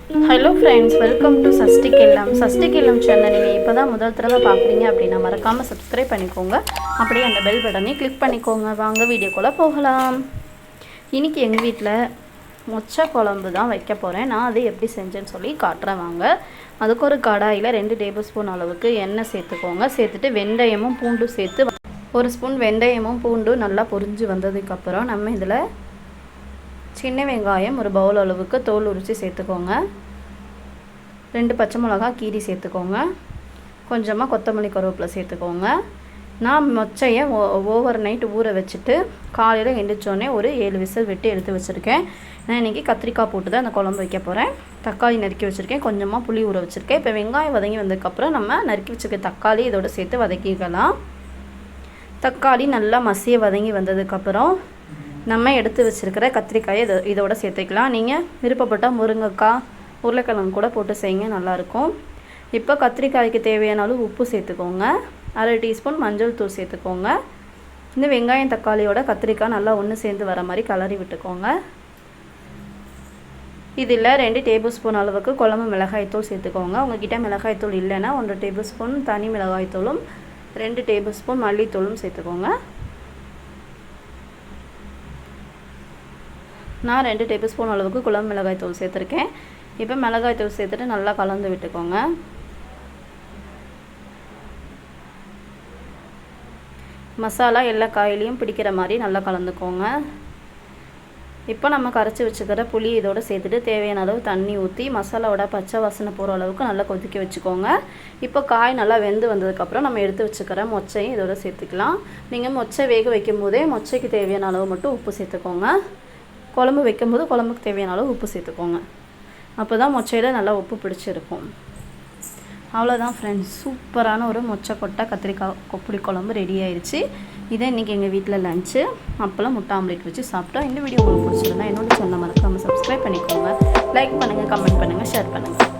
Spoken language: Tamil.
ஹலோ ஃப்ரெண்ட்ஸ், வெல்கம் டு சஷ்டிகெல்லாம். சஷ்டிகெல்லாம் சேனல் நீங்கள் இப்போ தான் முதல் தடவை பார்க்குறீங்க அப்படின்னா மறக்காமல் சப்ஸ்கிரைப் பண்ணிக்கோங்க. அப்படியே அந்த பெல் பட்டனை கிளிக் பண்ணிக்கோங்க. வாங்க வீடியோக்குள்ளே போகலாம். இன்றைக்கி எங்கள் வீட்டில் மொச்சை குழம்பு தான் வைக்க போகிறேன். நான் அது எப்படி செஞ்சேன்னு சொல்லி காட்டுறேன் வாங்க. அதுக்கு ஒரு கடாயில் 2 டேபிள் ஸ்பூன் அளவுக்கு எண்ணெய் சேர்த்துக்கோங்க. சேர்த்துட்டு வெந்தயமும் பூண்டும் சேர்த்து 1 ஸ்பூன் வெந்தயமும் பூண்டும் நல்லா பொரிஞ்சு வந்ததுக்கப்புறம் நம்ம இதில் சின்ன வெங்காயம் ஒரு பவுல் அளவுக்கு தோல் உரித்து சேர்த்துக்கோங்க. 2 பச்சை மிளகா கீரி சேர்த்துக்கோங்க. கொஞ்சமாக கொத்தமல்லி கருவேப்பிலை சேர்த்துக்கோங்க. நான் மொச்சையை ஓவர் நைட் ஊற வச்சுட்டு காலையில் எந்திரிச்சோடனே ஒரு 7 விசில் விட்டு எடுத்து வச்சுருக்கேன். நான் இன்றைக்கி கத்திரிக்காய் போட்டு தான் அந்த குழம்பு வைக்க போகிறேன். தக்காளி நறுக்கி வச்சுருக்கேன். கொஞ்சமாக புளி ஊற வச்சுருக்கேன். இப்போ வெங்காயம் வதங்கி வந்ததுக்கப்புறம் நம்ம நறுக்கி வச்சுருக்க தக்காளி இதோடு சேர்த்து வதக்கிக்கலாம். தக்காளி நல்லா மசிய வதங்கி வந்ததுக்கப்புறம் நம்ம எடுத்து வச்சுருக்கிற கத்திரிக்காயை இதோட சேர்த்துக்கலாம். நீங்கள் விருப்பப்பட்டால் முருங்கைக்காய் உருளைக்கிழங்கு கூட போட்டு செய்யுங்க, நல்லாயிருக்கும். இப்போ கத்திரிக்காய்க்கு தேவையான அளவு உப்பு சேர்த்துக்கோங்க. 1/2 டீஸ்பூன் மஞ்சள் தூள் சேர்த்துக்கோங்க. இந்த வெங்காயம் தக்காளியோட கத்திரிக்காய் நல்லா ஒன்று சேர்ந்து வர மாதிரி கலரி விட்டுக்கோங்க. இதில் 2 டேபிள் ஸ்பூன் அளவுக்கு குழம்பு மிளகாய்த்தூள் சேர்த்துக்கோங்க. உங்கள்கிட்ட மிளகாய்த்தூள் இல்லைன்னா 1 டேபிள் ஸ்பூன் தனி மிளகாய்த்தூளும் 2 டேபிள் ஸ்பூன் மல்லித்தூளும் சேர்த்துக்கோங்க. நான் 2 டேபிள் ஸ்பூன் அளவுக்கு குழம்பு மிளகாய்த்தூள் சேர்த்துருக்கேன். இப்போ மிளகாய்த்தூள் சேர்த்துட்டு நல்லா கலந்து விட்டுக்கோங்க. மசாலா எல்லா காயிலையும் பிடிக்கிற மாதிரி நல்லா கலந்துக்கோங்க. இப்போ நம்ம கரைச்சி வச்சுக்கிற புளி இதோடு சேர்த்துட்டு தேவையான அளவு தண்ணி ஊற்றி மசாலாவோட பச்சை வாசனை போகிற அளவுக்கு நல்லா கொதிக்க வச்சுக்கோங்க. இப்போ காய் நல்லா வெந்து வந்ததுக்கப்புறம் நம்ம எடுத்து வச்சுக்கிற மொச்சையும் இதோட சேர்த்துக்கலாம். நீங்கள் மொச்சை வேக வைக்கும் போதே மொச்சைக்கு தேவையான அளவு மட்டும் உப்பு சேர்த்துக்கோங்க. குழம்பு வைக்கும்போது குழம்புக்கு தேவையான அளவு உப்பு சேர்த்துக்கோங்க. அப்போ தான் மொச்சையில் நல்லா உப்பு பிடிச்சிருக்கும். அவ்வளோதான் ஃப்ரெண்ட்ஸ், சூப்பரான ஒரு மொச்சை கொட்டை கத்திரிக்காய் புளி குழம்பு ரெடி ஆயிடுச்சு. இதை இன்றைக்கி எங்கள் வீட்டில் லஞ்சு. அப்போல்லாம் முட்டை ஆம்லேட் வச்சு சாப்பிட்டோம். இந்த வீடியோ உங்களுக்கு பிடிச்சிருந்தா என்னோட சேனலை மறக்காமல் சப்ஸ்கிரைப் பண்ணிக்கோங்க. லைக் பண்ணுங்கள், கமெண்ட் பண்ணுங்கள், ஷேர் பண்ணுங்கள்.